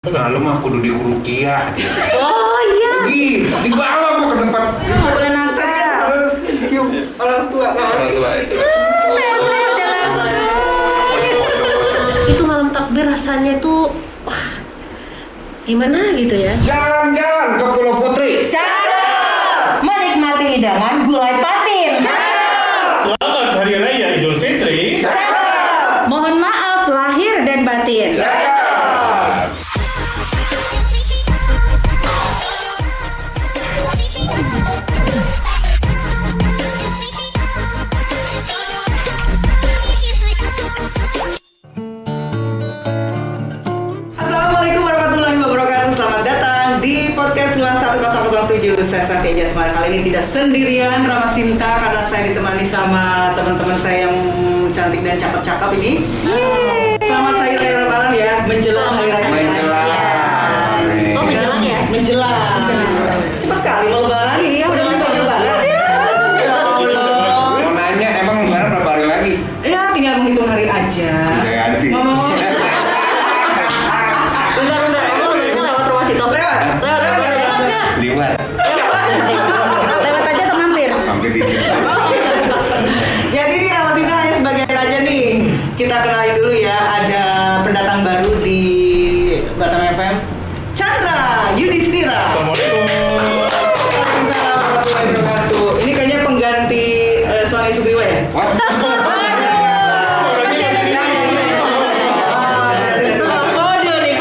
Nah, lu mah kudu di Kurukia. Oh iya. Di bawah gua ke tempat. Nggak boleh nangkep. Harus cium orang tua kan. Orang tua itu. Itu malam takbir rasanya tuh wah, gimana gitu ya? Jalan-jalan ke Pulau Putri. Cakep! Menikmati hidangan gulai patin. Selamat Hari Raya Idul Fitri. Cakep! Mohon maaf lahir dan batin. Assalamualaikum warahmatullahi wabarakatuh. Selamat datang di podcast Nuansa 1007. Saya Safi Jasmine. Kali ini tidak sendirian, Rama Sinta, karena saya ditemani sama teman-teman saya yang cantik dan cakep-cakep ini. Selamat Hari Raya Lebaran ya, menjelang Hari Raya. Oh menjelang ya? Menjelang. Cepat kali mau Lebaran ini ya, udah masuk Lebaran. Ya Allah. Mau nanya emang Lebaran berapa hari lagi? Ya tinggal menghitung hari aja. Jadi. Ngomong. Bentar, oh lebarannya lewat rumah Sito. Lewat. Liwat. Lewat aja atau mampir? Hampir dikit. Jadi nih Rama Sinta hanya sebagian aja nih. Kita kenalin dulu ya, ada pendatang baru di Batam FM, Chandra Yudhistira. Assalamualaikum. Waalaikumsalam warahmatullahi wabarakatuh. Ini kayaknya pengganti suami Sugriwa ya? What? Kode nih.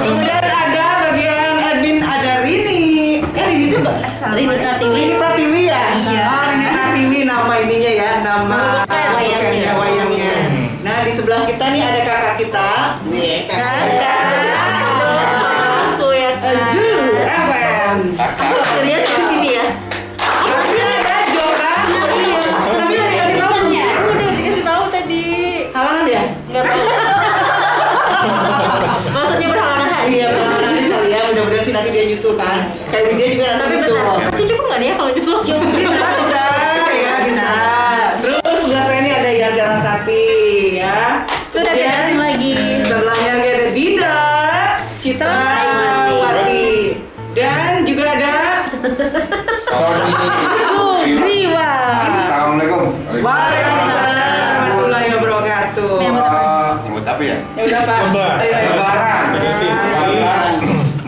Kemudian ada bagian admin, ada Rini. Rini itu Rini Pratiwi. Rini Pratiwi ya? Iya. Rini Pratiwi nama ininya ya, nama Wayangnya. wayangnya. Nah di sebelah kita nih ada kakak kita. Nih Aku ya Zul FM. lihat di sini ya. Masih ada Jora. Tapi udah dikasih tahu belum ya? Udah dikasih tahu tadi. Halangan ya? Nggak tahu. Maksudnya berhalangan. Iya, benar kali ya. Mudah-mudahan sih nanti dia nyusul kan. Kayak dia juga nanti Tapi nyusul. benar, masih cukup nggak nih ya kalau nyusul? Bisa ya, bisa. Terus sebelah saya ini ada Yandara Sati ya. Sudah tidak asing lagi. Sebelahnya ada Dinda Citrawati. Dan juga ada Sony. Sugriwa. Assalamualaikum. Waalaikumsalam warahmatullahi wabarakatuh. Nyebut apa ya? Ya udah Pak. Lebaran. Ayo, ayo. Lebaran.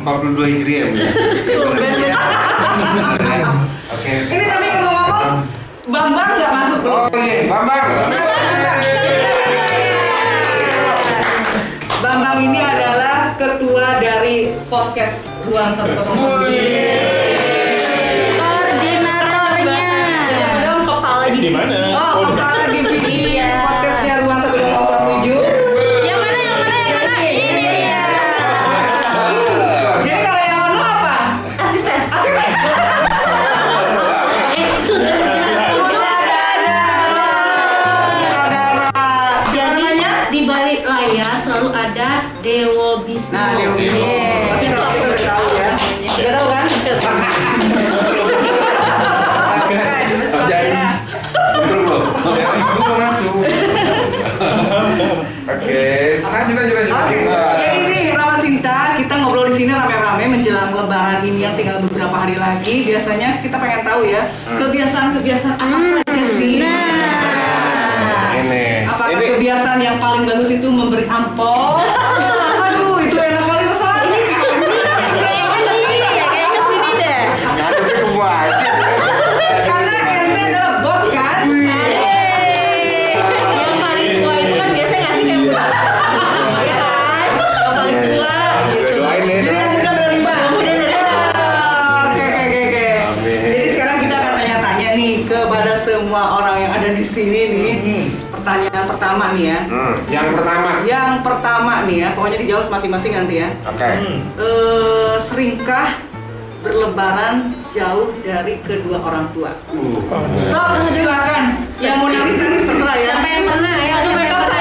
42 Hijriah. Oke. Ini tapi ngomong-ngomong, Bambang nggak masuk loh. Oh iya, Bambang. Bambang ini adalah ketua dari podcast Ruang 107. Koordinatornya. Belum kepala Di divisi. mana? Oh, kepala divisi podcastnya Ruang 107. Yang mana? Ini dia. Jadi kalau yang ono apa? Asisten. Asisten. Sudah Jadi di balik layar selalu ada Dewo Bismo. Nah, Dewo Bismo. Pasti Itu tahu, aku udah tahu ya. Udah tahu kan? Jadi betul loh. Dari itu mau masuk. Oke, lanjut. Oke. Jadi nih Rama Sinta, kita ngobrol di sini rame-rame menjelang Lebaran ini yang tinggal beberapa hari lagi. Biasanya kita pengen tahu ya, kebiasaan-kebiasaan apa saja sih? Ini. Apakah kebiasaan yang paling bagus itu memberi ampol? Aduh, itu enak kali rasanya. Kayaknya kesini deh. Ngadepnya ke gua aja. Karena ente adalah bos kan? Yang paling tua itu kan biasanya ngasih kayak muda. Iya kan? Yang paling tua gitu. Doain nih. Jadi yang muda menerima. Muda menerima. Oke. Amin. Jadi sekarang kita akan tanya-tanya nih kepada semua orang yang ada di sini nih. Pertanyaan pertama nih ya. Yang pertama nih ya, pokoknya dijawab masing-masing nanti ya. Oke. Seringkah berlebaran jauh dari kedua orang tua? Sok, silakan. Yang mau nangis terserah ya. Siapa yang pernah ya? Siapa yang pernah?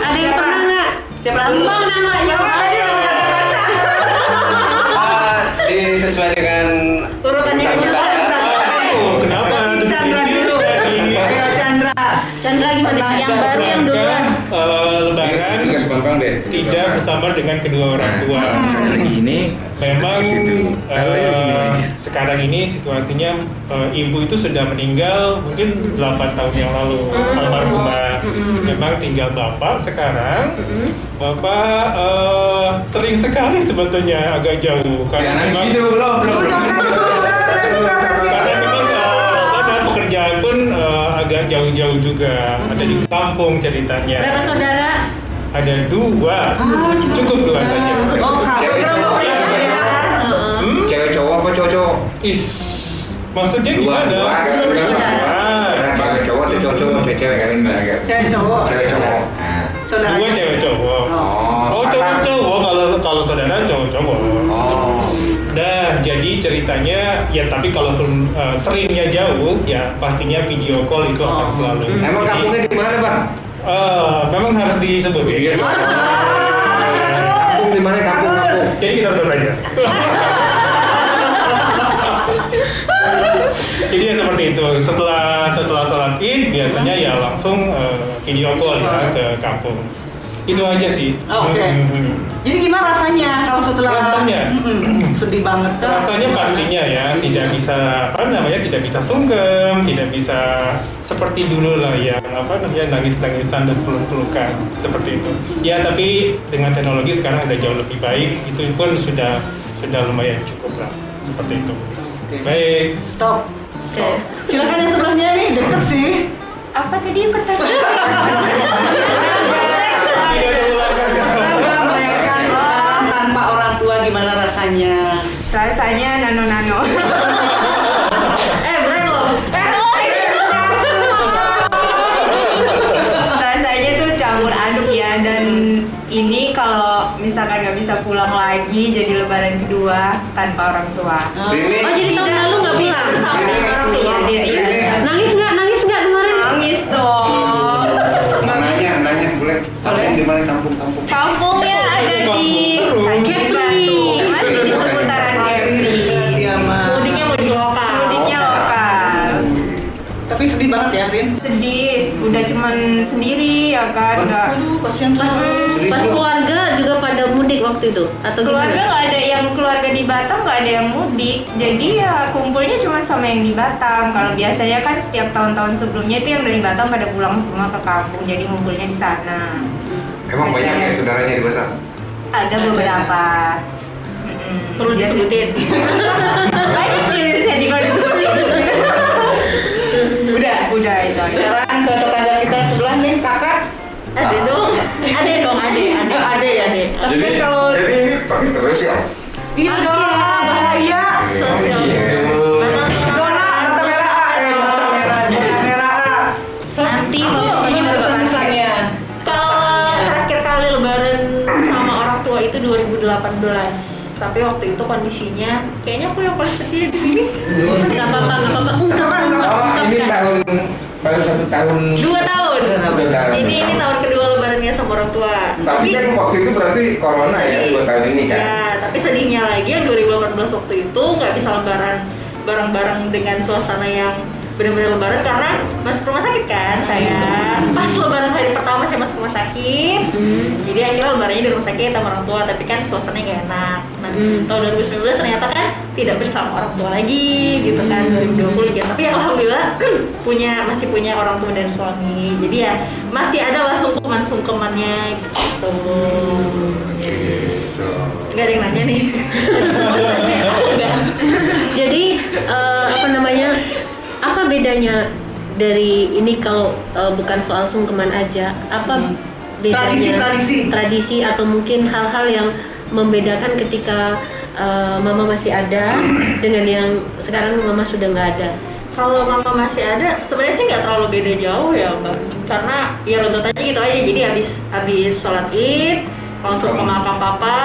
Ada yang pernah nggak? Siapa dulu? Lambang namanya. Kaca-kaca. Sesuai dengan Urutannya Chandra. Kenapa? Chandra dulu. Ayo Chandra. Chandra gimana? Yang baru yang duluan. Lebaran gampang deh. tidak bersama dengan kedua orang tua. Ini Memang situ. Taruh aja sini aja. sekarang ini situasinya ibu itu sudah meninggal mungkin 8 tahun yang lalu almarhumah. Memang tinggal bapak sekarang. Bapak sering sekali sebetulnya agak jauh Jangan nangis memang gitu, belum. karena memang karena pekerjaan pun agak jauh-jauh juga. Ada di kampung ceritanya. Berapa saudara? Ada 2, cukup 2 saja. Oh, Cewek cowok. Cewek cowok apa cowok? Is, maksudnya Dua, gimana? dua. Nah, cewek cowok atau cowok cowok, cewek kali ini agak. cewek cowok. Cewek cowok. Nah. Saudara. 2 cewek cowok. Oh, Cowok cowok kalau saudara cowok cowok. Oh. Nah, jadi ceritanya ya tapi kalaupun seringnya jauh ya pastinya video call itu akan selalu. Emang Jadi, kampungnya di mana, Bang? memang harus disebut Iya. ya. Kampung di mana? Kampung. Jadi kita terus aja. Jadi ya seperti itu. Setelah sholat Id biasanya ya langsung video call ya ke kampung. Itu aja sih. Oh, oke. Jadi gimana rasanya kalau setelah Rasanya? sedih banget kan? Rasanya pastinya ya tidak bisa tidak bisa sungkem, tidak bisa seperti dulu lah yang nangis-nangisan dan peluk-pelukan seperti itu. Ya tapi dengan teknologi sekarang udah jauh lebih baik, itu pun sudah lumayan cukup lah seperti itu. Baik. Stop. Oke. Silakan yang sebelahnya ini deket sih. Apa tadi pertanyaan? Tidak ada ulangan. Bayangkan tanpa orang tua gimana rasanya? Rasanya nano-nano. Beneran loh. Rasanya tuh campur aduk ya, dan ini kalau misalkan nggak bisa pulang lagi jadi lebaran kedua tanpa orang tua. Rini. Oh jadi tahun lalu nggak pulang bersama Rini. orang tua? Iya. Nangis nggak kemarin? Nangis dong. Nanya boleh. Kampung di mana kampung? Kampungnya ada di Kepri, masih di seputaran Kepri. Dia mah. Mudiknya mudik lokal. Mudiknya lokal. Tapi sedih banget ya, Rin. Sedih, udah cuman sendiri ya kan, nggak. Kasihan Pas keluarga juga pada mudik waktu itu atau Keluarga gimana? nggak ada yang keluarga di Batam, nggak ada yang mudik. Jadi ya kumpulnya cuma sama yang di Batam. Kalau biasanya kan setiap tahun-tahun sebelumnya itu yang dari Batam pada pulang semua ke kampung, jadi ngumpulnya di sana. Emang banyak ya saudaranya di Batam? Ada beberapa. Perlu disebutin. Banyak jenisnya di kalau disebutin. Udah itu. Sekarang ke tetangga kita sebelah nih, kakak. Ada dong. Ada dong, ada. Ada ya, Dek. Tapi kan kalau jadi pakai terus ya. iya dong, bahaya. Sosial. Zona merah A, zona merah A. Nanti pokoknya Gimana baru pesan-pesannya? Kalau terakhir kali lebaran sama orang tua itu 2018. Tapi waktu itu kondisinya kayaknya aku yang paling sedih di sini. Nggak apa-apa. Oh, ini tahun baru 1 tahun. 2 tahun. 2 tahun. Ini tahun kedua lebarannya sama orang tua. Tapi kan waktu itu berarti corona ya, 2 tahun ini kan. Ya, tapi sedihnya lagi yang 2018 waktu itu nggak bisa lebaran bareng-bareng dengan suasana yang benar-benar lebaran karena masuk rumah sakit kan saya. Pas lebaran hari pertama saya masuk rumah sakit. Jadi akhirnya lebarannya di rumah sakit sama orang tua, tapi kan suasananya nggak enak. Nah, tahun 2019 ternyata kan tidak bersama orang tua lagi gitu kan, 2020 gitu. Tapi alhamdulillah masih punya orang tua dan suami. Jadi ya masih ada lah sungkeman-sungkemannya gitu. Nggak ada yang nanya nih. Jadi apa bedanya dari ini kalau bukan soal sungkeman aja? Apa bedanya tradisi atau mungkin hal-hal yang membedakan ketika mama masih ada dengan yang sekarang mama sudah nggak ada? Kalau mama masih ada, sebenarnya sih nggak terlalu beda jauh ya mbak. Karena ya runtutannya gitu aja. Jadi habis sholat Id langsung ke makam papa.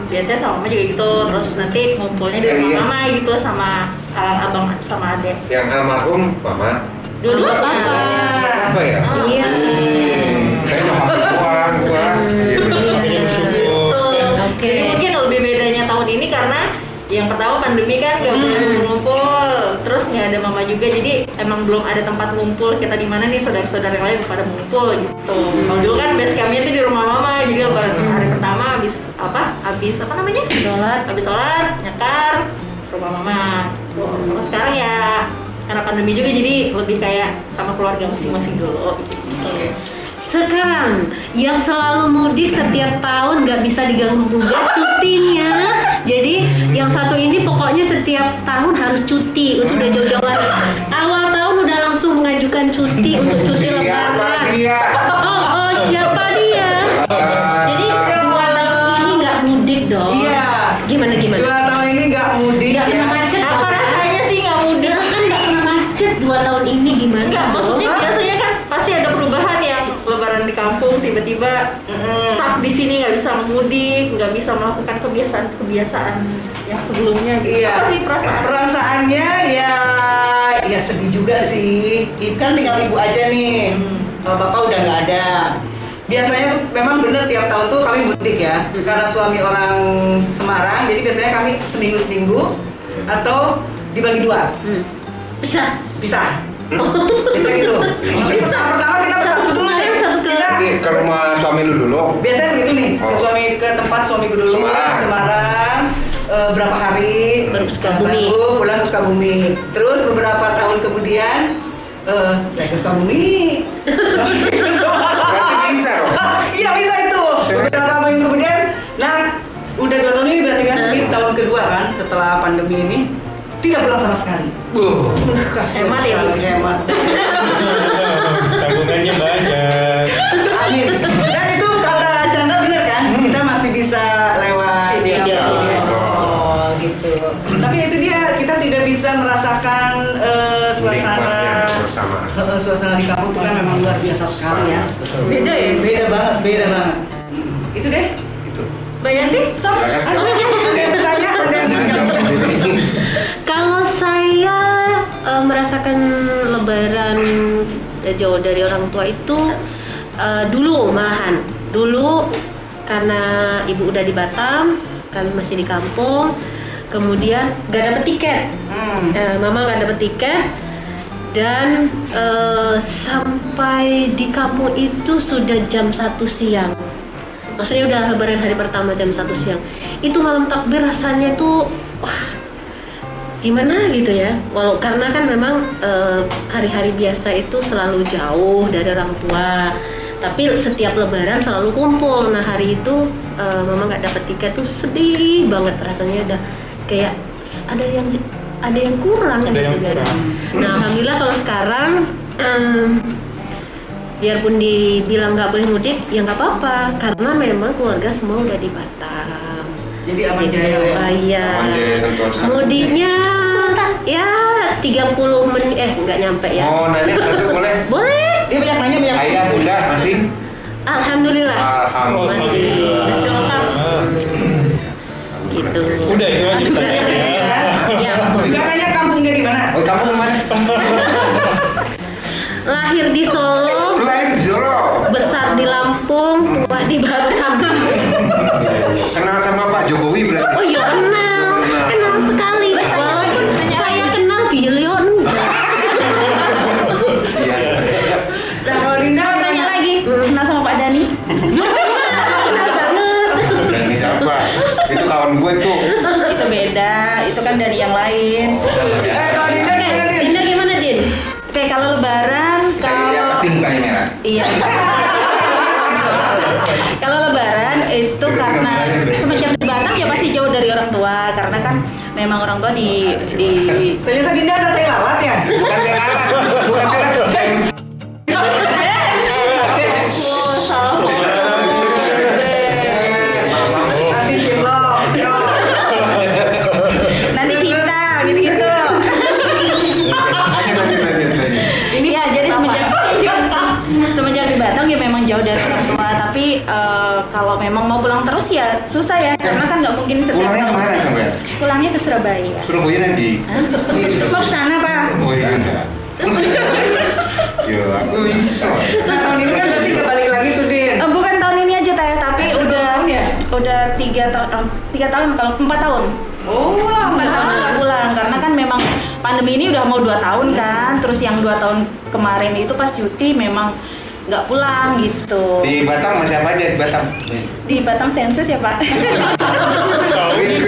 Biasanya sama mama juga gitu. Terus nanti ngumpulnya di rumah mama gitu sama abang sama adek. Yang almarhum mama. Dua-duanya. Apa ya? Iya. Saya nyokap gua. Makanya bersyukur. Oke. Jadi mungkin lebih bedanya tahun ini karena yang pertama pandemi kan nggak boleh ngumpul, terus nggak nggak ada mama juga, jadi emang belum ada tempat ngumpul kita di mana nih saudara-saudara yang lain pada ngumpul gitu. Kalau dulu kan base campnya tuh di rumah mama, jadi lebaran hari pertama habis apa namanya? Habis sholat, nyekar rumah mama. Kalau sekarang ya karena pandemi juga jadi lebih kayak sama keluarga masing-masing dulu. Gitu. Sekarang yang selalu mudik setiap tahun nggak bisa diganggu-gugat cutinya. Jadi yang satu ini pokoknya setiap tahun harus cuti. Sudah jauh-jauhan awal tahun udah langsung mengajukan cuti untuk cuti lebaran. Oh, siapa dia? Jadi 2 tahun ini nggak mudik dong. Iya. Gimana? 2 tahun ini nggak mudik. Nggak kena macet. Apa rasanya sih nggak mudik? Kan nggak kena macet 2 tahun ini gimana? Enggak, maksudnya biasanya kan pasti ada perubahan yang lebaran di kampung tiba-tiba stuck di sini, nggak bisa mudik, nggak bisa melakukan kebiasaan yang sebelumnya gitu. Iya. Apa sih Perasaannya ya sedih juga sih. Kan tinggal ibu aja nih. Bapak udah nggak ada. Biasanya memang bener tiap tahun tuh kami mudik ya. Karena suami orang Semarang, jadi biasanya kami seminggu atau dibagi 2. Bisa. Bisa gitu. Bisa. Pertama kita Satu Semarang, satu ke Ke rumah suami lu dulu. biasanya begitu nih, ke tempat suamiku dulu Semarang, berapa hari Baru ke Sukabumi. baru pulang ke Sukabumi. Terus beberapa tahun kemudian saya ke Sukabumi. Berarti bisa dong. Iya bisa itu. Beberapa tahun kemudian, nah udah 2 tahun ini berarti kan ini tahun kedua kan setelah pandemi ini tidak pulang sama sekali. Kasihan Hemat ya, Bu? sekali, hemat. Tabungannya banyak. Amin. Dan itu kata Chandra bener kan? Kita masih bisa lewat Video call. gitu. Tapi itu dia, kita tidak bisa merasakan suasana Nikmatnya bersama. suasana di kampung itu kan memang luar biasa sekali ya. Beda ya? Beda banget. Itu deh. Itu. Mbak Yanti? Kalau saya merasakan lebaran jauh dari orang tua itu dulu karena ibu udah di Batam, kami masih di kampung, kemudian gak dapet tiket, mama gak dapet tiket, dan sampai di kampung itu sudah jam 1 siang. Maksudnya udah lebaran hari pertama jam 1 siang. Itu malam takbir rasanya tuh gimana gitu ya. Karena kan memang hari-hari biasa itu selalu jauh dari orang tua. Tapi setiap lebaran selalu kumpul. Nah hari itu mama nggak dapet tiket tuh sedih banget rasanya, udah kayak ada yang kurang Ada gitu yang kan. kurang. Nah alhamdulillah kalau sekarang biarpun dibilang nggak boleh mudik ya nggak apa-apa, karena memang keluarga semua udah di Batam. Jadi aman Gitu. jaya ya. Iya. Aman jaya sentosa. Mudiknya ya 30 menit nggak nyampe ya. Mau nanya satu boleh? Boleh. Dia banyak nanya banyak. Ayah udah masih? Alhamdulillah. Alhamdulillah. Masih lengkap. Gitu. Udah itu aja pertanyaan ya. Ya. Enggak nanya kampungnya di mana? Oh kamu di mana? Lahir di Solo, Lahir di Solo. besar di Lampung, tua di Batam. Kenal sama Pak Jokowi berarti? Oh iya kenal sekali. Walaupun saya kenal beliau enggak. Iya. Nah kalau Dinda Tanya lagi, kenal sama Pak Dani? Kenal banget. Dan ini siapa? Itu kawan gue tuh. Itu beda, itu kan dari yang lain. kalau Dinda Oke, gimana Din? Dinda gimana Din? Oke, kalau lebaran, Iya pasti mukanya merah. Iya. Kalau lebaran itu karena semenjak di Batam ya pasti jauh dari orang tua, karena kan memang orang tua di Ternyata Dinda ada teh lalat ya? Bukan telalat, bukan telalat. Nanti cilok. nanti cinta gitu-gitu. Ini ya jadi semenjak di Batam ya memang jauh dari orang tua, tapi kalau memang mau pulang terus ya susah ya, karena kan nggak mungkin setiap Pulangnya tahun. kemana sampai? Pulangnya ke Surabaya. Surabaya nanti. Mau ke sana Pak? Oh iya enggak. Ya aku bisa. Nah tahun ini kan berarti nggak balik lagi tuh Din. Bukan tahun ini aja Teh, tapi udah tahun ya? udah 3 tahun kalau 4 tahun. Oh, Nggak pulang karena kan memang pandemi ini udah mau 2 tahun kan. Terus yang 2 tahun kemarin itu pas cuti memang nggak pulang gitu. Di Batam masih apa aja di Batam? Di Batam sensus ya Pak. Tahu nih,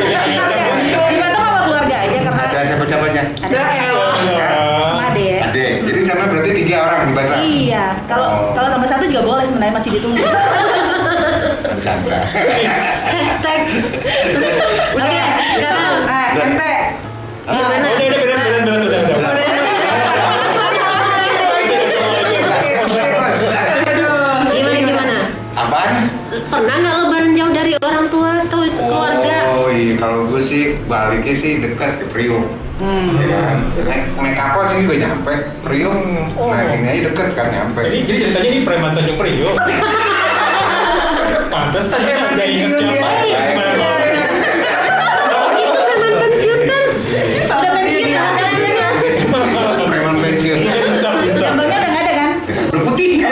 Di Batam apa keluarga aja karena Ada siapa-siapanya? ada sama Ade ya. Ade. Jadi sama berarti 3 orang di Batam. Iya, kalau tambah 1 juga boleh sebenarnya masih ditunggu. Chandra. Hashtag. Oke, sekarang ente. gimana? udah beres udah. Gimana? Apaan? Pernah nggak lebaran jauh dari orang tua atau keluarga? Oh iya, kalau gue sih baliknya sih dekat ke Priok. Ya kan? Naik kapal sih juga nyampe Priok. Nah ini aja deket kan nyampe. Jadi ceritanya ini preman Tanjung Priok. Pantesan kan nggak ingat siapa ya. Itu teman pensiun kan? Udah pensiun sekarang. Preman pensiun. Bisa. Jambangnya udah nggak ada kan? Udah putih.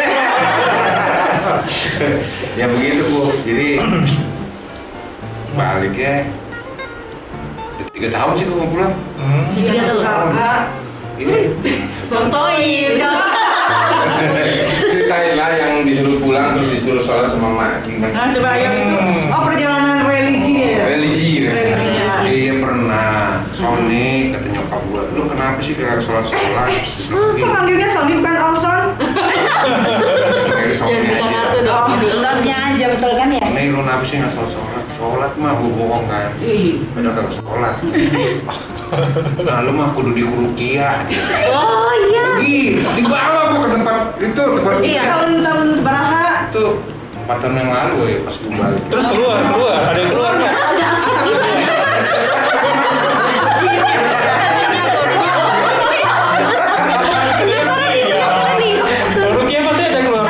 Ya begitu Bu. Jadi baliknya 3 tahun sih gue mau pulang. Tiga tahun. Ini Bang Toib. Ceritain lah yang disuruh pulang terus disuruh sholat sama mak gimana? Nah, coba ayo itu. Oh, perjalanan religi ya. Religi Religinya. Iya pernah. Sony kata nyokap gue, lu kenapa sih kayak sholat? Kok panggilnya Sony bukan Olson? Jangan buka kartu dong. Stopnya aja betul kan ya? Nih lu kenapa sih nggak sholat? Sholat mah gue bohong kan. Ih. Padahal kagak sholat. Nah lu mah kudu di Kurukia. Oh iya. Di bawah gua ke tempat itu tempat Iya. Tahun seberapa? itu 4 tahun yang lalu ya pas gua balik. Terus keluar, ada yang keluar nggak? Ada asap bisa. Rukia pasti ada keluar.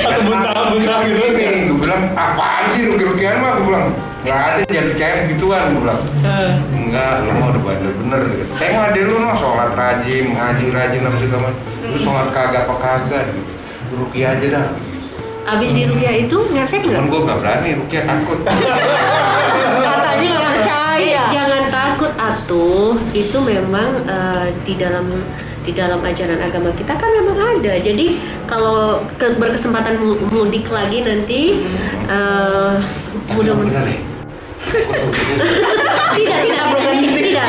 Satu buntah gitu. Ini gua bilang apaan sih rugi-rugian mah gua bilang nggak ada jangan percaya begituan gua bilang. Enggak, lu mau udah bener gitu. Tengok adek lu no sholat rajin, ngaji rajin apa segala macam. Lu sholat kagak apa kagak gitu. Rukia aja dah. Abis di Rukia itu ngefek Cuman nggak? gua nggak berani, Rukia takut. Katanya nggak percaya. Jangan takut atuh. Itu memang di dalam ajaran agama kita kan memang ada. Jadi kalau berkesempatan mudik lagi nanti mudah-mudahan Bener ya? tidak.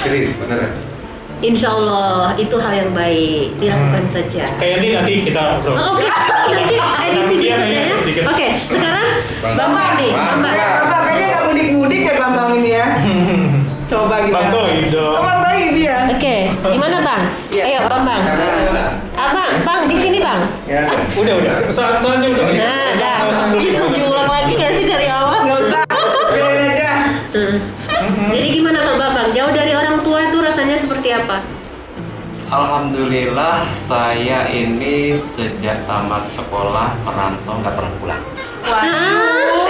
Chris, beneran. Insya Allah itu hal yang baik dilakukan saja. Kayak nanti kita obrol. Oke, nanti edisi berikutnya ya. sedikit. Oke, sekarang Bambang nih, Bambang. Bapak kayaknya nggak mudik-mudik ya Bambang ini ya. Coba gimana? Bang Toib dong. Bang Toib ya. Oke, gimana Bang? Ayo Bambang. Bang, di sini Bang. Udah. Saatnya udah. Nah, dah. Bisa diulang lagi nggak sih dari awal? Nggak usah. Biarin aja. Jadi gimana Bambang? Jauh dari orang tua itu rasanya seperti apa? Alhamdulillah saya ini sejak tamat sekolah merantau nggak pernah pulang. Karena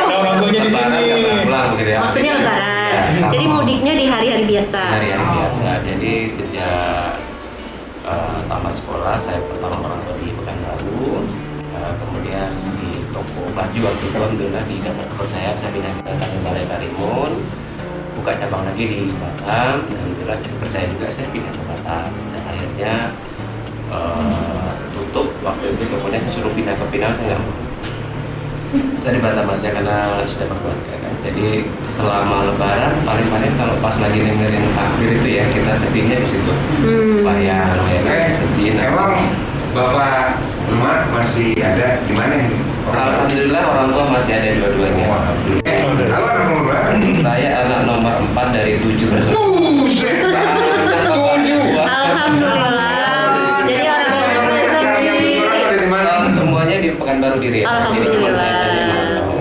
orang tuanya di Lebaran sini. nggak pernah pulang gitu ya. Maksudnya lebaran. Ya, Jadi kalau mudiknya di hari-hari biasa. hari-hari biasa. Jadi sejak tamat sekolah saya pertama merantau di Pekanbaru, kemudian di toko baju waktu itu alhamdulillah di dekat tempat saya pindah ke Tanjung Balai Karimun, buka cabang lagi di Batam. Alhamdulillah saya percaya juga saya pindah ke Batam dan akhirnya tutup waktu itu tokonya disuruh pindah ke Pinang saya nggak mau. Saya di Batam aja karena sudah berkeluarga kan. Jadi selama Lebaran paling-paling kalau pas lagi dengerin takbir itu ya kita sedihnya di situ. Bayang ya kan sedih. Emang bapak emak masih ada di mana ini? Alhamdulillah orang tua masih ada dua-duanya. Halo anak nomor berapa? Saya anak nomor 4 dari 7 bersaudara. Buset, 7. Alhamdulillah. Jadi orang yang rezeki. Dari mana? Semuanya di Pekanbaru di Riau. Jadi cuma saya saja yang tahu.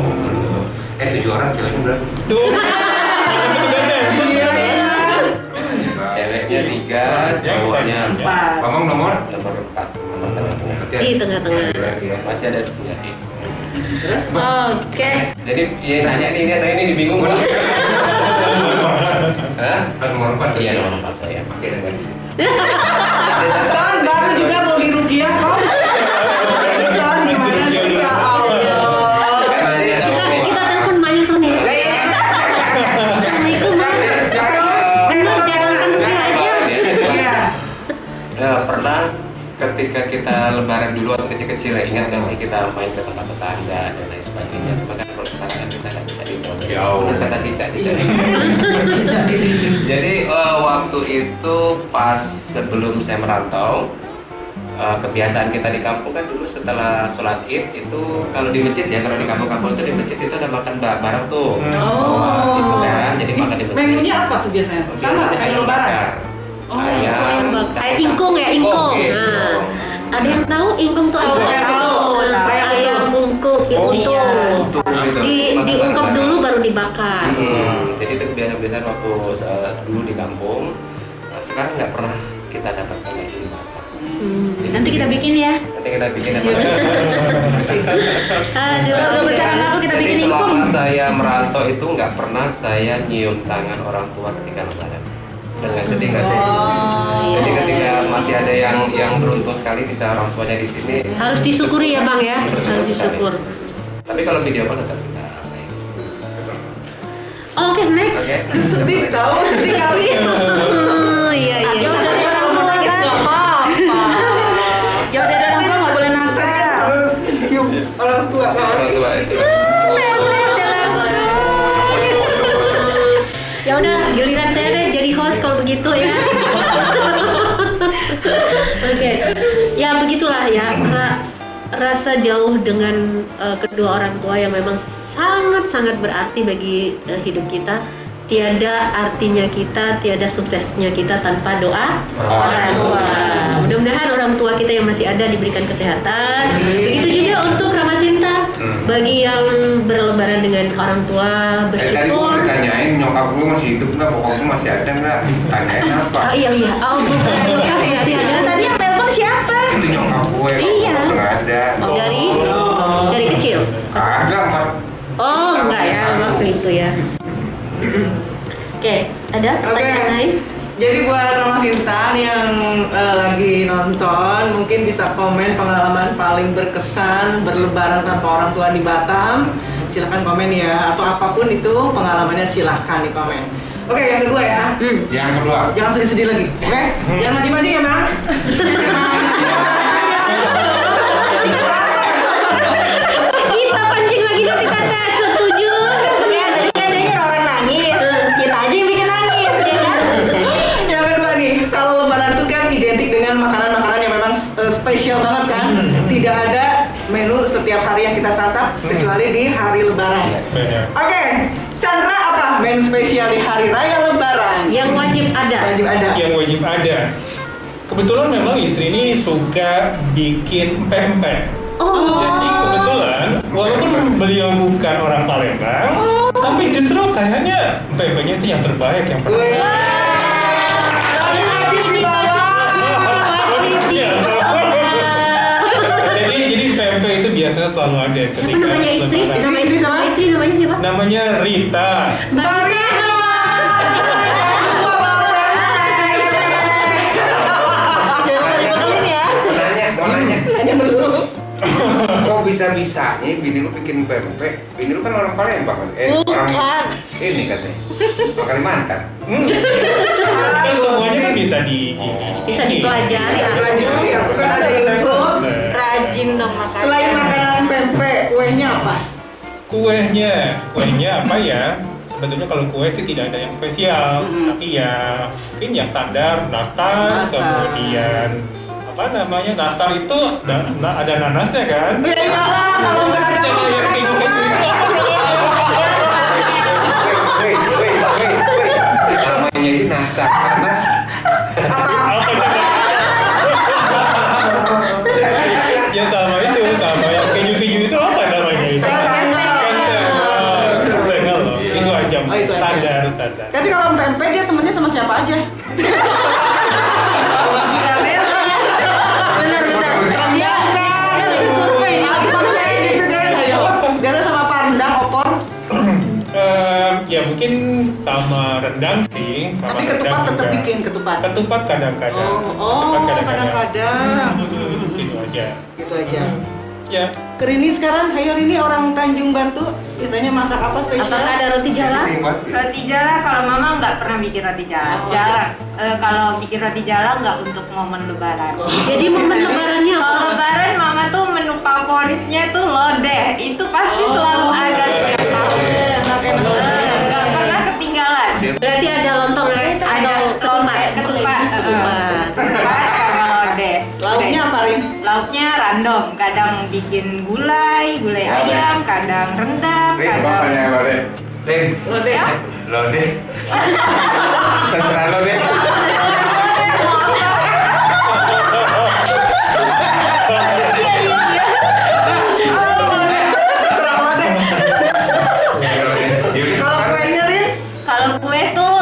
7 orang, ceweknya berapa? Duh. Itu udah sensus kan? Ceweknya 3, cowoknya 4. Ngomong nomor? Nomor 4. Nomor tengah-tengah. Di tengah-tengah. Masih ada punya. Oke. Jadi ya nanya ini dibingung. Hah? Nomor 4. Iya nomor 4 saya. Masih ada gadis. San baru juga mau di Rukia kok. San gimana sih ya Allah. Lebaran dulu waktu kecil-kecil ya, ingat nggak sih kita main ke tempat tetangga dan lain sebagainya. Cuma kan kalau sekarang kan kita nggak bisa dicoba. Benar kata Cica. Jadi waktu itu pas sebelum saya merantau, kebiasaan kita di kampung kan dulu setelah sholat id itu kalau di masjid ya, kalau di kampung-kampung itu di masjid itu ada makan bareng tuh. Gitu kan, jadi makan di masjid. Menunya apa tuh biasanya? Sama kayak Lebaran. Ayam kayak ingkung ya, ingkung. Nah, ada yang tahu ingkung tuh apa? Ayam bungkuk, diuntung. Diungkep dulu baru dibakar. Jadi itu kebiasaan waktu dulu di kampung. Sekarang nggak pernah kita dapatkan yang di makan. Nanti kita bikin ya. Nanti kita bikin apa? Kalau besaran aku kita bikin Jadi ingkung. selama saya merantau itu nggak pernah saya nyium tangan orang tua ketika lebaran. Dengan sedih nggak sih? Jadi ketika masih ada yang beruntung sekali bisa orang tuanya di sini. Harus disyukuri ya Bang ya, harus disyukur. Tapi kalau video call tetap kita apa ya? Oke, next. Sedih tahu, sedih kali. Iya. Jauh dari orang tua nangis nggak apa-apa. Jauh dari orang tua nggak boleh nakal. Harus cium orang tua. Orang tua itu. Ya udah, giliran saya deh jadi host kalau begitu ya. Oke. Ya begitulah ya. Rasa jauh dengan kedua orang tua yang memang sangat-sangat berarti bagi hidup kita. Tiada artinya kita, tiada suksesnya kita tanpa doa orang tua. Mudah-mudahan orang tua kita yang masih ada diberikan kesehatan. Begitu juga untuk Rama Sinta. Bagi yang berlebaran dengan orang tua, Tadi bersyukur. gue ditanyain nyokap lu masih hidup nggak, bokap lu masih ada nggak? Tanyain apa? Iya. Oh, bukan masih ada. Tadi yang telepon siapa? Itu nyokap gue, Iya. bokap lu nggak ada. Oh, dari kecil. Kagak, Mak. Oh, enggak ya, waktu itu ya. Oke, ada pertanyaan lain? Jadi buat Rama Sinta yang lagi nonton, mungkin bisa komen pengalaman paling berkesan berlebaran tanpa orang tua di Batam. Silahkan komen ya, atau apapun itu pengalamannya silahkan di komen. Oke, yang kedua ya. Yang kedua. Jangan sedih-sedih lagi, oke? Jangan mancing-mancing ya, Bang. Kita pancing lagi nanti Tete, setuju. Ya dari seandainya orang nangis, kita aja yang bikin nangis ya kan? Yang kedua nih, kalau lebaran itu kan identik dengan makanan-makanan yang memang spesial banget kan. Tidak ada menu setiap hari yang kita santap kecuali di hari lebaran. Benar. Oke, Chandra apa menu spesial di hari raya lebaran? Yang wajib ada. Wajib ada. Yang wajib ada. Kebetulan memang istri ini suka bikin pempek. Oh. Jadi kebetulan walaupun beliau bukan orang Palembang, tapi justru kayaknya pempeknya itu yang terbaik yang pernah saya. Jadi pempek itu biasanya selalu ada Siapa ketika namanya istri? lebaran. Nama istri namanya siapa? Namanya Rita. Mbak Rita. Mau nanya. Hanya dulu. Kok bisa-bisanya bini lu bikin pempek? Bini lu kan orang Palembang kan? Orang ini katanya. Orang Kalimantan. Kan semuanya kan bisa Bisa dipelajari. Pelajari ya, bukan ada intro. Rajin dong makan. Selain makanan pempek, kuenya apa? Kuenya apa ya? Sebetulnya kalau kue sih tidak ada yang spesial, tapi ya mungkin ya standar nastar, kemudian apa namanya nastar itu ada nanasnya kan? Ya iyalah, kalau nggak ada Namanya ini nastar panas. Ya sama yang keju itu apa namanya itu? Setengah loh, itu aja itu aja. standar. Tapi kalau pempek dia temennya sama siapa aja? Bener. Dia lagi survei, dia lagi survei. Gitu kan? Ayo. Dia ada sama pandang, opor. Ya mungkin sama rendang sih. Sama Tapi ketupat rendang tetap juga. bikin ketupat. Ketupat kadang-kadang. Oh, Ketupat kadang-kadang. Gitu aja. Gitu aja. Ya. Rini sekarang, ayo Rini orang Tanjung bantu, biasanya masak apa spesial? Apakah ada roti jala? Roti jala, kalau mama nggak pernah bikin roti jala. Jarang. Kalau bikin roti jala nggak untuk momen lebaran. Jadi momen lebarannya Kalau apa? lebaran mama tuh menu favoritnya tuh lodeh. Itu pasti selalu ada setiap tahun. Nggak pernah ketinggalan. Berarti ada lontong ya? Ada ketupat sama lodeh. Lauknya apa Rin? Lauknya random. Kadang bikin gulai ayam, kadang rendang, Rin, kadang bapaknya Lode. Rin, Lodeh. Lode. Terserah lo deh. Kalau kuenya Rin? Kalau kue tuh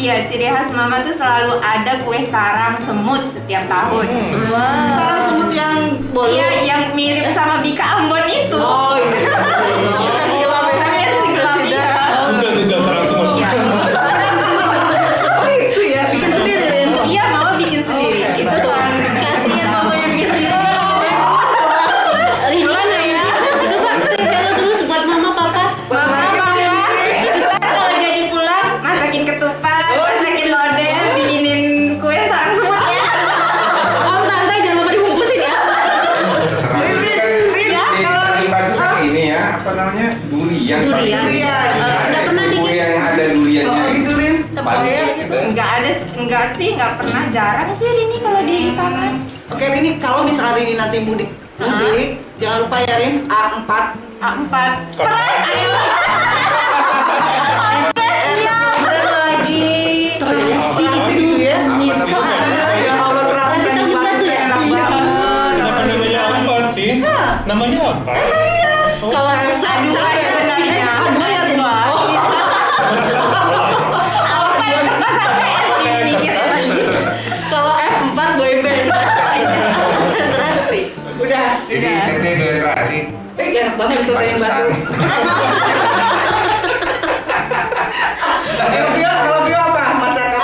ciri khas mama tuh selalu ada kue sarang semut setiap tahun. Sarang semut yang bolu. Iya, yang mirip sama Bika Ambon itu. Oh iya. Versi gelap ya. Enggak sarang semut. Oh itu ya, bikin sendiri Rin. Iya, mama bikin sendiri. Itu sarang Kasihan mamanya bikin sendiri. Ribuan ya. Coba saya bela dulu buat mama papa. Mama, kalau jadi pulang masakin ketupat, masakin lodeh, bikinin kue sarang semut ya. Om tante jangan lupa dibungkusin ya. Terlibat tuh kan ini ya, apa namanya? Durian. Durian. Ada pernah kue bikin. yang ada duriannya. Oh gitu Rin. Balik gitu. Enggak sih, enggak pernah, jarang sih ini kalau di sana. Oke Rini, kalau misalnya Rini nanti mudik, jangan lupa ya Rin, A4. A4. Ayo. Bener lagi. Terasi itu ya. Mirsa. Ya Allah, terasi Kasih tahu juga tuh ya. enak banget. Kenapa namanya apa sih? Namanya apa? Kalau bisa dua ya benarnya. Kalau F4 boyband. Terasi. Udah. Jadi tete doyan terasi. Enak banget itu yang baru. Kalau Bio apa? Masakan?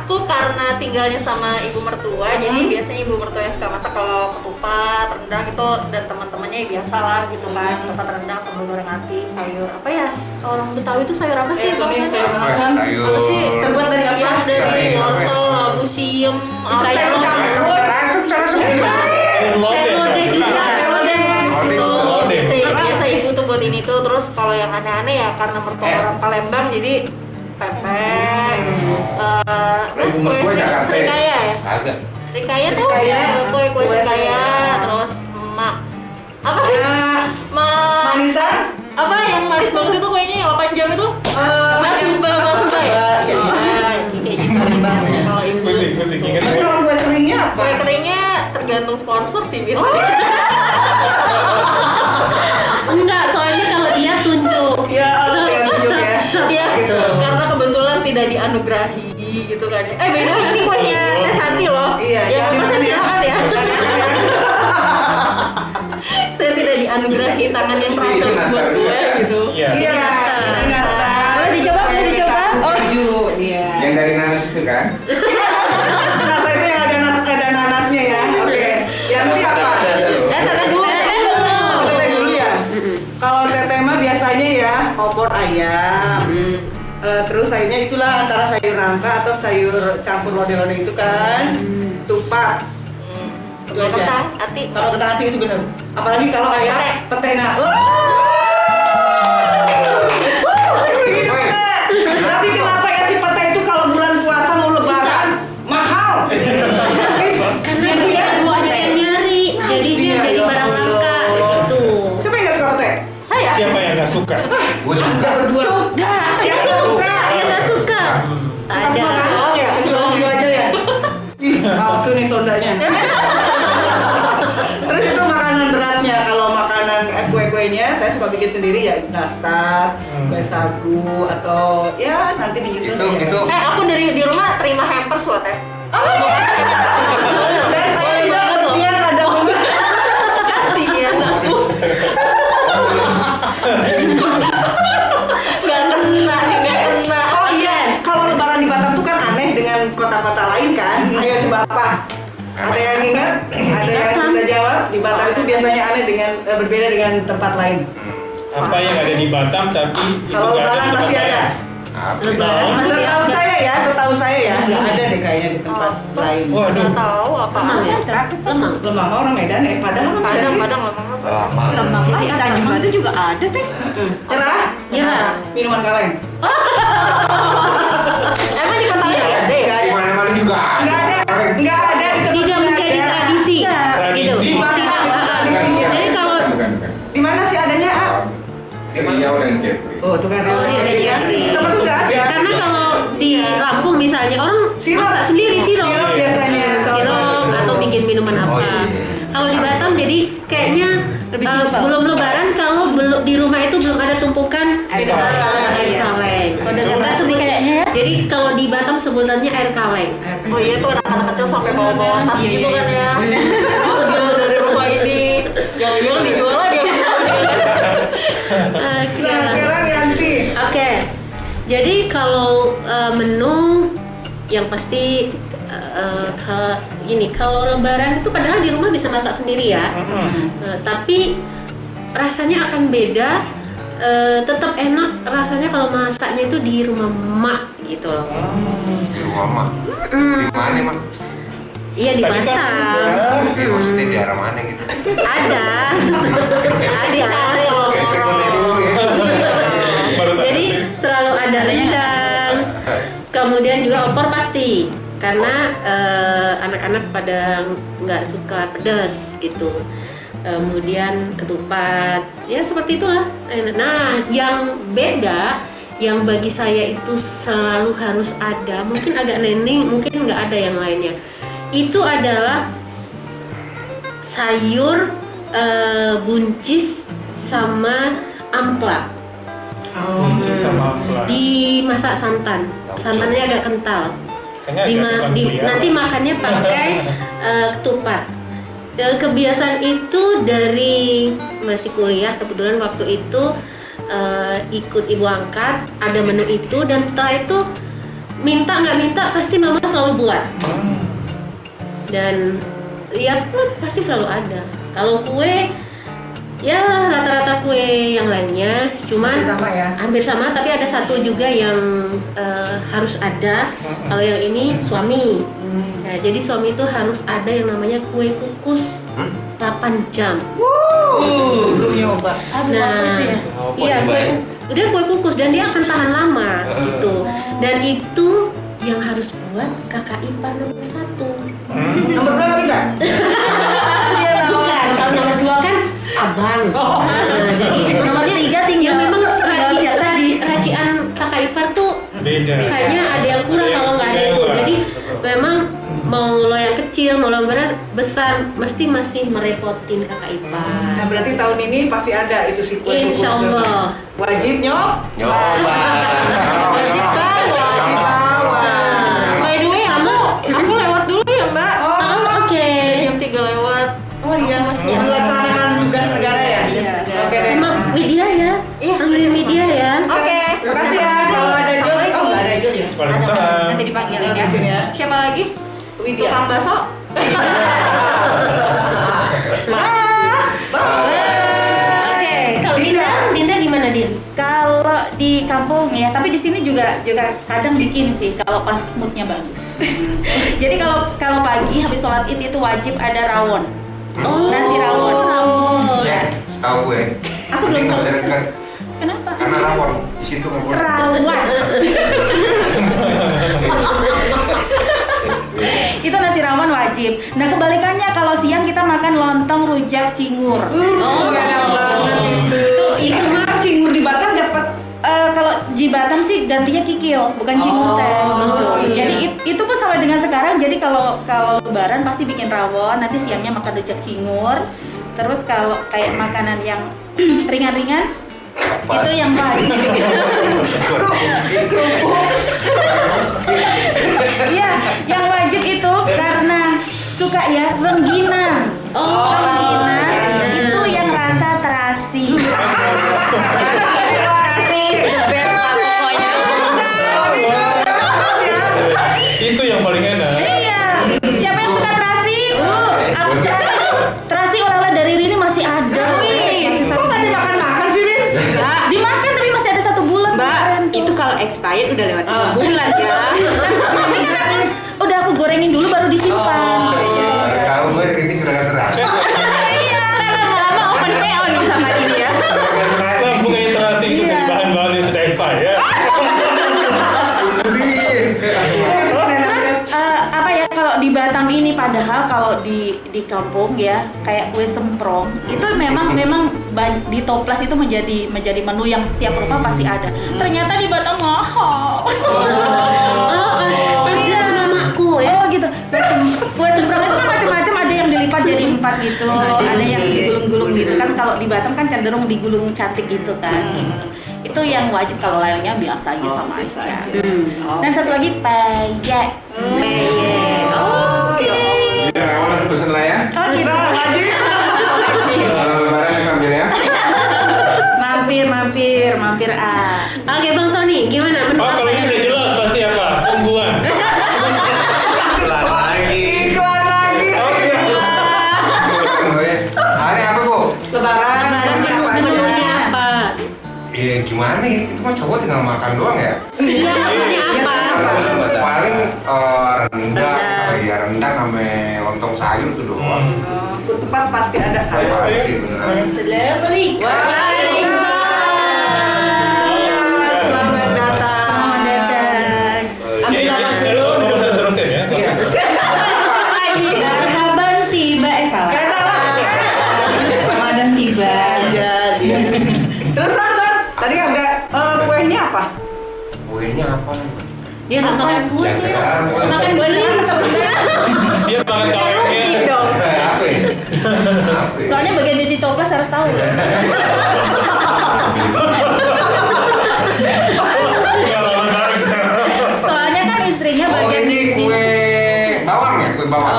Aku karena tinggalnya sama ibu mertua, jadi biasanya ibu mertua yang suka masak kalau ketupat, rendang itu dan teman-temannya ya biasa lah gitu kan, ketupat rendang sambal goreng ati, sayur apa ya? Kalau orang Betawi itu sayur apa sih? Sayur Sayur makan. Sayur. apa sih? Terbuat dari apa? Yang dari Sayur apa wortel, itu? labu siam, Sayur campur. Lodeh juga. Lodeh gitu. Lodeh. Biasa ibu tuh buat ini tuh. Terus kalau yang aneh-aneh ya karena mertua orang Palembang jadi pepek. Ibu mertua Jakarta. Serikaya ya? Agak. Serikaya tuh Serikaya. kue serikaya, terus emak apa sih? Manisan? Apa yang manis banget itu kuenya yang 8 jam itu? Masuba ya? Kayak gitu bahasanya kalau ibu. Musik ingat. Tapi kalau kue keringnya apa? Kue keringnya tergantung sponsor sih biasanya. Enggak, soalnya kalau dia tunjuk. Ya, tunjuk ya. Iya, Gitu. karena kebetulan tidak dianugerahi gitu kan ya. By the way ini kuenya Teh Santi loh. Iya, yang jangan pesan ya. silakan ya. Saya tidak dianugerahi tangan yang terakhir Itu buat nastar gue juga. gitu. Iya, Boleh dicoba, boleh dicoba. Oh, iya. Yang dari nanas itu kan? Rasa itu yang ada nanasnya ya. Oke. Yang ini apa? Tata dulu. Teteh dulu ya. Kalau teteh mah biasanya ya opor ayam. Terus sayurnya itulah antara sayur nangka atau sayur campur lodeh-lodeh itu kan. Tupat. Itu Kalau aja. kentang, ati. Kalau kentang ati itu benar. Apalagi kalau kayak pete nah. Tapi kenapa ya si pete itu kalau bulan puasa mau lebaran mahal? Karena dia buahnya yang nyari, jadinya jadi barang langka gitu. Siapa yang nggak suka pete? Saya. Siapa yang nggak suka? Gue suka. Berdua. Suka. Ya suka. Yang nggak suka. Ada. Oh ya. Kecuali Bio aja ya. Ih, palsu nih sondanya. Terus itu makanan beratnya. Kalau makanan kue-kuenya saya suka bikin sendiri ya nastar, kue sagu atau ya nanti dinyusun. Itu Aku di rumah terima hampers loh Teh. Dan saya Boleh juga banget loh. biar ada bunga. Kasih ya aku. Gak kena. Oh iya, kalau lebaran di Batam tuh kan aneh dengan kota-kota lain kan. Ayo coba apa? Ada yang ingat? Ada yang bisa jawab? Di Batam itu biasanya aneh dengan berbeda dengan tempat lain? Apa yang ada di Batam tapi itu Kalau nggak ada lebaran di tempat pasti ada. lain? Lebaran pasti Setahu ada. saya ya, nggak ada deh kayaknya di tempat lain. Waduh. Nggak tahu apa. Lemang ya? Lemang. Lemang orang Medan ya, Padang apa Medan sih? Padang Lama. Lemang Jadi Pak, apa? Tanjung Batu juga ada teh. Nyerah? Nyerah. Minuman kaleng? Emang di kota Iya. ada? Nggak Di ada. mana-mana juga ada. Nggak ada di tempat Tidak nggak menjadi ada. tradisi. Tradisi? Gitu. Jadi kalau Bukan. Di mana sih adanya? Di Riau dan Kepri. Oh, itu kan Oh, iya, iya, iya. Tempat juga ada. karena kalau di Lampung misalnya orang Sirup. masak sendiri sirup. Sirup biasanya. Sirup atau bikin minuman apa. Oh, iya. Kalau di Batam jadi kayaknya Lebih simpel. belum lebaran kalau belum di rumah itu belum ada tumpukan Air air kaleng. Enggak sebut kayaknya ya. Jadi kalau di Batam sebutannya air kaleng. Oh iya tuh anak-anak kecil sampai bawa tas gitu kan ya. Oh jual dari rumah ini, jual dijual lagi. Oke. Sekarang Yanti. Oke. Jadi kalau menu yang pasti kalau lebaran itu padahal di rumah bisa masak sendiri ya. Tapi rasanya akan beda. Tetap enak rasanya kalau masaknya itu di rumah emak gitu loh. Di rumah mak. Di mana mak? Iya di Tadi kan Batam. Iya, maksudnya di arah mana gitu? Ada. Dicari loh. Gesek mulai dulu ya. Baru sadar Jadi sih. selalu ada rendang. Kemudian juga opor pasti. Karena anak-anak pada nggak suka pedas gitu. Kemudian ketupat, ya seperti itulah. Nah, yang beda, yang bagi saya itu selalu harus ada, mungkin agak nening, mungkin nggak ada yang lainnya. Itu adalah sayur buncis sama ampla. Buncis sama ampla. Dimasak santan, santannya agak kental. Kayaknya agak bukan kuliah. Nanti makannya pakai ketupat. Kebiasaan itu dari masih kuliah, kebetulan waktu itu ikut ibu angkat, ada menu itu, dan setelah itu minta nggak minta pasti mama selalu buat. Dan ya pun pasti selalu ada. Kalau kue ya rata-rata kue yang lainnya, cuman Sama ya. hampir sama, tapi ada satu juga yang harus ada. Kalau yang ini suami. Nah, jadi suami itu harus ada yang namanya kue kukus 8 jam. Belum nyoba. Nah, iya dia kue kukus dan dia akan tahan lama gitu. Dan itu yang harus buat kakak ipar nomor 1. Nomor berapa nggak bisa? Bukan, kalau nomor 2 kan abang. Nah, jadi nomor 3 tinggal memang racian kakak ipar tuh Beda. kayaknya ada yang kurang kalau nggak ada itu. Jadi memang mau lo yang kecil mau lo yang besar mesti masih merepotin kakak ipar. Nah, berarti tahun ini pasti ada itu si kue kukus. Insya Allah. Wajib Nyoba. Wajib bawa. By the way, aku lewat dulu ya Mbak. Oh, oke. Jam 3 lewat. Oh iya, melaksanakan tugas negara ya? Iya. Oke deh. Sama Widya ya. Panggilin Widya ya. Oke. Makasih ya. Kalau ada Jul, oh nggak ada Jul ya? Waalaikumsalam. Nanti dipanggilin ya. Makasih ya. Siapa lagi? Widya. Tukang bakso. Oke, kalau Dinda gimana Din? Kalau di kampung ya, tapi di sini juga kadang bikin sih kalau pas moodnya bagus. Jadi kalau pagi habis sholat id itu wajib ada rawon. Nasi rawon. Ya, tahu gue. Aku belum Ini nggak selesai. dekat. Kenapa? Karena rawon di situ nggak boleh. Rawon. Itu nasi rawon wajib. Nah kebalikannya kalau siang kita makan lontong rujak cingur. Oh, enak banget itu. Itu mah Cingur di Batam dapat. kalau di Batam sih gantinya kikil, bukan cingur teh. Gitu. Jadi itu pun sama dengan sekarang. Jadi kalau lebaran pasti bikin rawon, nanti siangnya makan rujak cingur. Terus kalau kayak makanan yang ringan-ringan itu yang wajib. Iya, yang wajib itu karena suka ya rengginang. Rengginang itu yang rasa terasi. Itu yang paling enak. Iya. Siapa yang suka terasi? Terasi oleh-oleh dari Rini masih expired udah lewat 3 bulan ya. Udah aku gorengin dulu baru disimpan. Kalau gue ini sudah terang. Iya. Lama-lama open PO nih sama ini ya. Lambung terasi itu dari bahan-bahan yang sudah expired. Apa ya kalau di Batam ini, padahal kalau di kampung ya kayak kue semprong itu memang di toples itu menjadi menu yang setiap rumah pasti ada. Ternyata di Batam mahal. Ada sama makku ya. Oh gitu. Kue semprong itu kan macam-macam, ada yang dilipat jadi 4 gitu, ada yang digulung-gulung gitu kan. Kalau di Batam kan cenderung digulung cantik gitu kan. Gitu. Itu yang wajib, kalau lainnya biasa aja sama aja. Dan satu lagi peyek. Ya, kamu pesen lah ya. Oh gitu. Kalau lebaran ambil ya. Mampir ah. Oke Bang Sony, gimana? Menu Oh, apa kalau yang ini udah jelas pasti apa? Tungguan. Iklan lagi. Hari apa Bu? Lebaran. menunya apa? Gimana ya? Itu kan cowok tinggal makan doang ya. Iya, maksudnya apa? Paling rendang sama lontong sayur tuh doang. Food tempat pasti ada kan. Paling sih beneran. Assalamualaikum. Selamat datang. Selamat datang. Jadi lo mau pesan terusin ya? Marhaban tiba, salah. Ramadan tiba. Terus San, tadi kan udah kuenya apa? Kuenya apa? Dia nggak makan kue. Makan boleh tetap Dia makan kawetnya. dong. Apa ya? Soalnya bagian cuci toples harus tahu. Soalnya kan istrinya Oh bagian ini kue bawang ya? Kue bawang.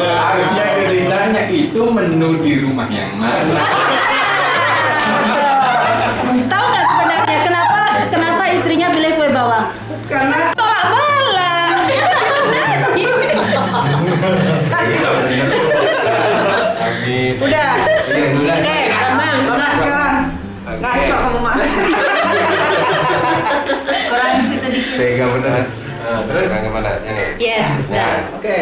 Harusnya ceritanya itu menu di rumah yang mana? Tahu nggak sebenarnya kenapa istrinya pilih kue bawang? Karena Tolak bala. udah. Oke, Bang. Bapak sekarang ngaco kamu mah. Kurang situ dikit. Tega bener. Terus gimana? Ini. Yes. Nah, Oke,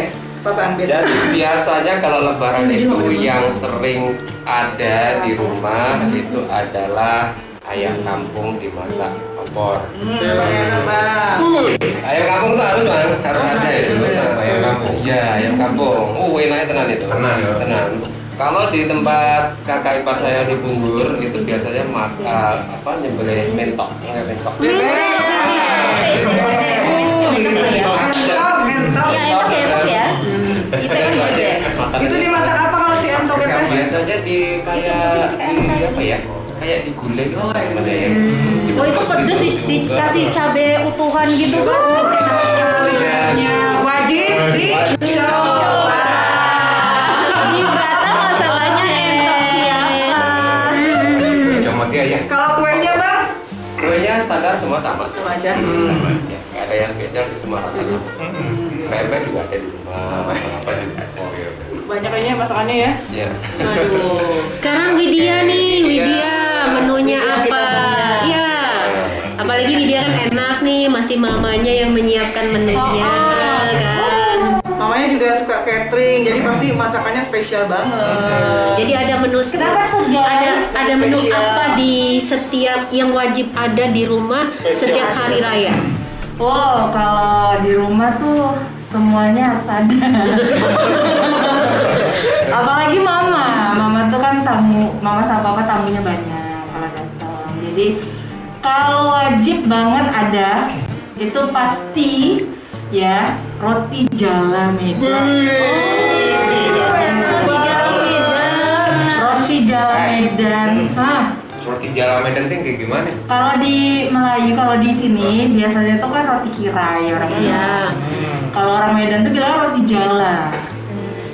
Bapak ambil. Jadi biasanya kalau lebaran itu yang sering ada di rumah itu adalah ayam kampung dimasak opor. Ayam kampung tuh harus Bang, harus ada itu. Ayam kampung. Iya, ayam kampung. Enaknya tenan itu. Tenan. Kalau di tempat kakak ipar saya di Bunggur itu biasanya nyembelih mentok, mentok. Iya, enak ya. Itu kan juga. Itu dimasak apa kalau si entok itu? Biasanya di apa ya? Kayak digulai gitu ya. Oh itu pedes dikasih cabai utuhan gitu kan? Enak sekali ya. Wajib dicoba. Di Batam masalahnya entok siapa? Sama dia ya. Kalau kuenya Bang? Kuenya standar semua sama. Sama aja. Sama aja. Nggak ada yang spesial di semua rata sama. Pempek juga ada di rumah. Apa juga. Banyak kayaknya masakannya ya. Iya. Aduh. Sekarang Widya nih, menunya apa? Iya. Apalagi Widya kan enak nih, masih mamanya yang menyiapkan menunya kan. Mamanya juga suka catering, jadi pasti masakannya spesial banget. Jadi ada menu ada menu Spesial. apa di setiap yang wajib ada di rumah setiap hari raya? Oh, kalau di rumah tuh semuanya harus ada. Apalagi mama tuh kan mama sama papa tamunya banyak kalau datang. Jadi kalau wajib banget ada itu pasti ya roti jala Medan. Roti jala Medan. Hah? Roti jala Medan itu kayak gimana? Kalau di Melayu, kalau di sini biasanya tuh kan roti kirai orang bilang. Kalau orang Medan tuh bilang roti jala.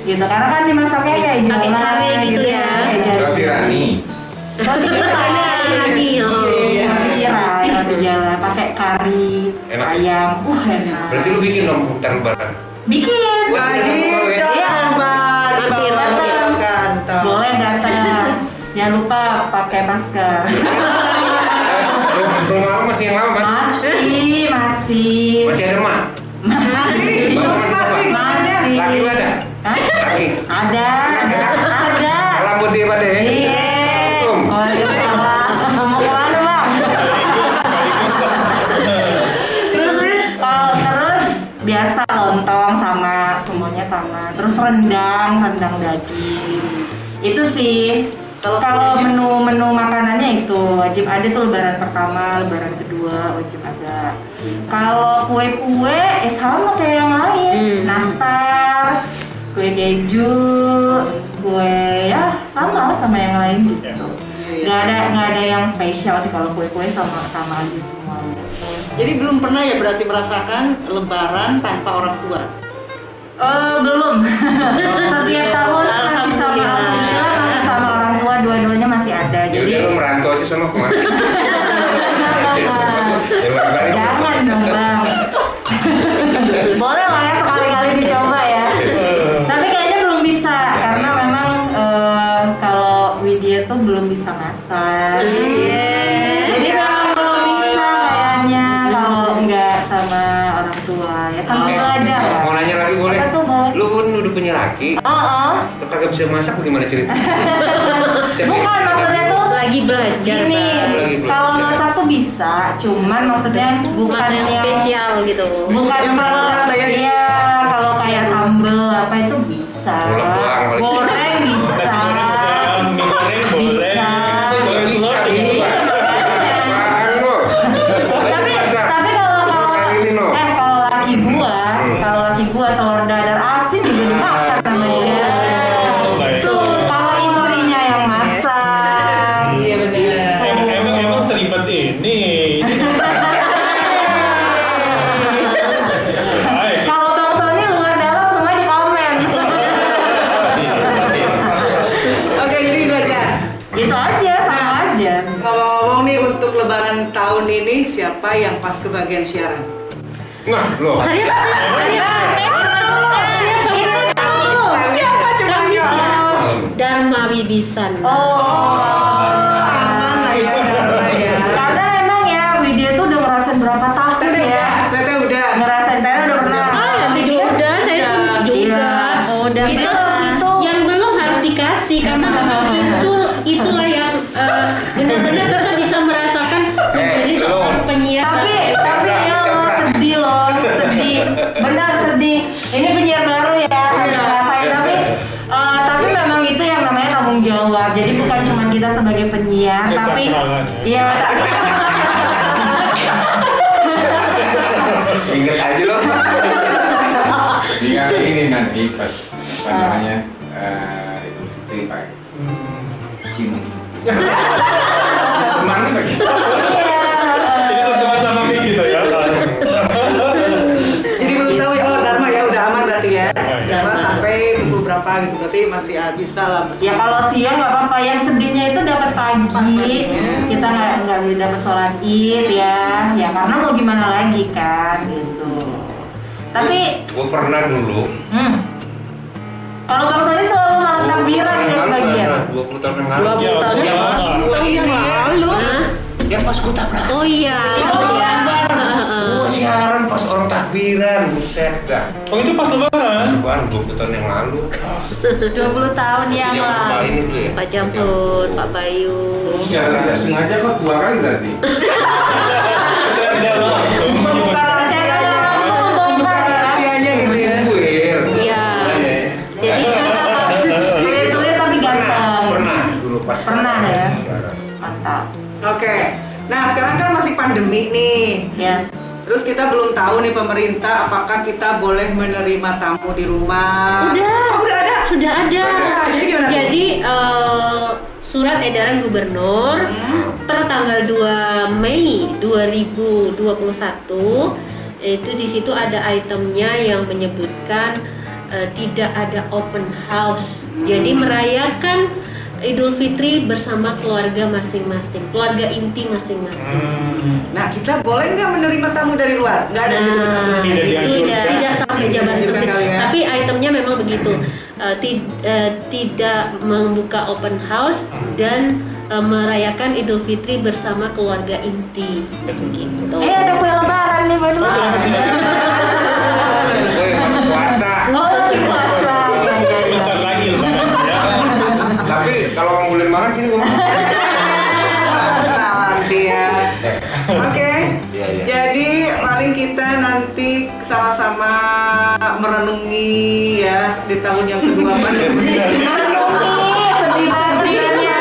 Gitu, karena kan dimasaknya kayak Pakai jala sari gitu ya. kayak jala. Roti Rani. Roti kirai. Iya. Roti kirai, roti jala, pakai kari, Enak. ayam. Enak. Berarti lu bikin dong putar lebaran. Bikin. Wajib Iya. coba. Mampir, Datang kantong. Boleh datang. Jangan lupa pakai masker. Belum lama masih yang lama kan? Masih. Masih ada mak? Bapak masih ada? Laki lu ada? Laki? Ada. Rambut dia pada ya? Iya. Waalaikumsalam. Mau kemana bang? Terus biasa lontong sama semuanya sama. Terus rendang daging. Itu sih. Kalau menu makanannya itu wajib ada tuh lebaran pertama, lebaran kedua wajib ada. Kalau kue-kue sama kayak yang lain, nastar, kue keju, kue ya sama yang lain gitu. Nggak ada yang spesial sih kalau kue-kue sama aja semua. Jadi belum pernah ya berarti merasakan lebaran tanpa orang tua? Belum. Setiap tahun masih sama alhamdulillah masih sama orang tua, dua-duanya masih ada. Jadi lu merantau aja sono kemana? Jangan dong bang. Boleh lah ya sekali-kali dicoba ya. Tapi kayaknya belum bisa karena memang kalau Widya tuh belum bisa masak. Jadi memang belum bisa kayaknya kalau nggak sama orang tua ya sambil belajar. Mau nanya lagi boleh? Apa tuh, Bang? Lu kan udah punya laki. Lu kagak bisa masak bagaimana cerita? Bukan maksudnya tuh lagi belajar. gini, kalau masak tuh bisa, cuman maksudnya bukan yang yang spesial gitu. bukan iya kalau kayak sambel apa itu bisa, goreng bisa, Nasi goreng, mie goreng boleh. bisa. Tapi kalau laki gua telur dadar asin juga dimakan sama dia. Tuh kalau istrinya yang masak. Iya benar. Emang seribet ini. Kalau Bang Sony luar dalam semua di komen. Oke, jadi itu aja. Gitu aja, sama aja. Ngomong-ngomong nih untuk lebaran tahun ini siapa yang pas kebagian siaran? Nah, lo. Hari apa sih? Siapa coba? Dharma Wibisan. Aman lah ya, karena emang ya Widya tuh udah ngerasain berapa tahun ya. Ternyata udah ngerasain, ternyata udah pernah. Juga, saya juga. Oh, dan itu yang belum harus dikasih karena memang itulah yang benar-benar kita bisa merasakan menjadi seorang penyiar. Tapi ya lo sedih, benar sedih. Ini penyiar baru ya, harus ngerasain tapi memang itu yang namanya tanggung jawab. Jadi bukan cuma kita sebagai penyiar, tapi iya. Ingat aja lo. Ingat ini nanti pas apa namanya Idul Fitri Pak. Cium. Kemana lagi? Ini sama-sama gitu ya. Jadi belum tahu ya, Dharma ya udah aman berarti ya. Dharma sampai pukul berapa gitu, berarti masih bisa lah. Ya kalau siang nggak apa-apa, yang sedihnya itu dapat pagi, kita nggak dapat sholat id ya karena mau gimana lagi kan gitu. Tapi Gue pernah dulu. kalau Bang Sony selalu malam takbiran ya bagian. 20 tahun yang lalu. 20 tahun yang lalu. Yang pas gue tabrak. Oh iya. Gue siaran pas orang takbiran, buset dah. Oh itu pas lebaran? Lebaran 20 tahun yang lalu. 20 tahun yang Yang lalu. Pak ini dulu ya. Pak Jampur, Pak Bayu. Secara tidak sengaja kok 2 kali berarti. Dia langsung. Langsung membongkar rahasianya gitu ya. Iya. Jadi Tulir-tulir tapi ganteng. Pernah dulu pas. Pernah ya? Mantap. Oke. Nah, sekarang kan masih pandemi nih. Yes. Terus kita belum tahu nih pemerintah apakah kita boleh menerima tamu di rumah. Udah ada. Sudah ada. Jadi gimana? Jadi surat edaran gubernur per tanggal 2 Mei 2021 itu di situ ada itemnya yang menyebutkan tidak ada open house. Jadi merayakan Idul Fitri bersama keluarga masing-masing, keluarga inti masing-masing. Nah, kita boleh nggak menerima tamu dari luar? Nggak ada. Nah, itu tidak sampai zaman seperti ya. tapi itemnya memang begitu. Tidak membuka open house dan merayakan Idul Fitri bersama keluarga inti. Gitu. Ada kue lebaran nih, Bang. Gue masih puasa. Oh, si puasa. Bentar lagi lebaran ya. Tapi kalau mau boleh makan sini gue makan. Nanti ya. Oke. Iya, iya. Jadi paling kita nanti sama-sama merenungi ya di tahun yang kedua. Merenungi sedih bangetnya.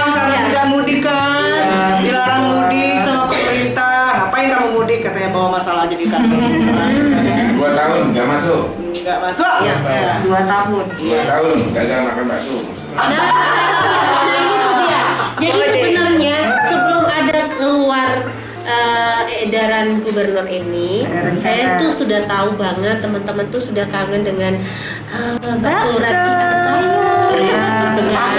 Karena tidak mudik kan, dilarang mudik sama pemerintah. Ngapain kamu mudik? Katanya bawa masalah aja di kantor. 2 tahun nggak masuk. Nggak masuk. Ya. 2 tahun. 2 tahun gagal makan bakso. Nah, ini tuh dia. Jadi sebenarnya sebelum ada keluar edaran gubernur ini, saya tuh sudah tahu banget teman-teman tuh sudah kangen dengan bakso racikan saya, gitu kan.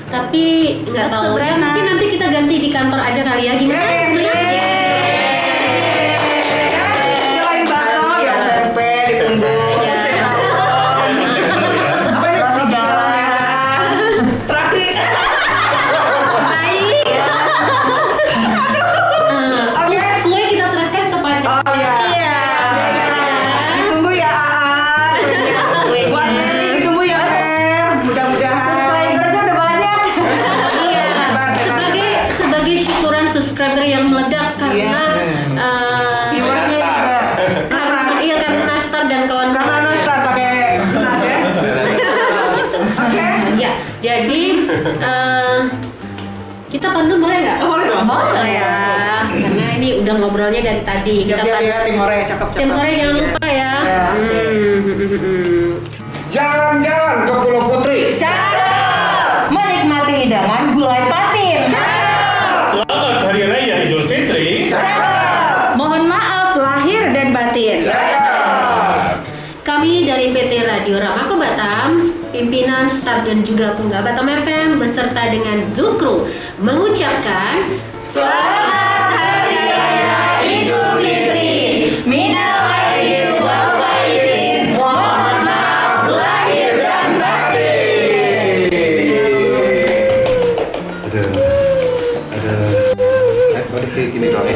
Tapi nggak tahu. Mungkin nanti kita ganti di kantor aja kali ya, gimana? Selain bakso ya tempe ditunggu. Apa ini roti jalan ya? Terasi. Kue kita serahkan kepada. Oh ya. Ditunggu ya Aan. Buat Mary ditunggu ya Mer. Mudah-mudahan. Subscribernya udah banyak. Iya, sebagai syukuran subscriber yang meledak karena Viewersnya juga. karena Nastar dan kawan-kawan. Karena Nastar pakai nas ya. Oke. Ya, jadi kita pantun boleh nggak? Boleh dong. Boleh ya. Karena ini udah ngobrolnya dari tadi. Kita Siap-siap pantun. ya tim Hore cakep-cakep. Tim Korea jangan lupa ya. Ya, oke. Jalan-jalan ke Pulau Putri. Menikmati hidangan gulai patin. Selamat Hari Raya Idul Fitri. Mohon maaf lahir dan batin. Kami dari PT Radio Ramako Batam, pimpinan, staf dan juga penggabah Batam FM beserta dengan Zukru mengucapkan Selamat Hari Raya Idul Fitri. Minal aidin wal faizin. Mohon maaf lahir dan batin. Ada balik kayak gini dong.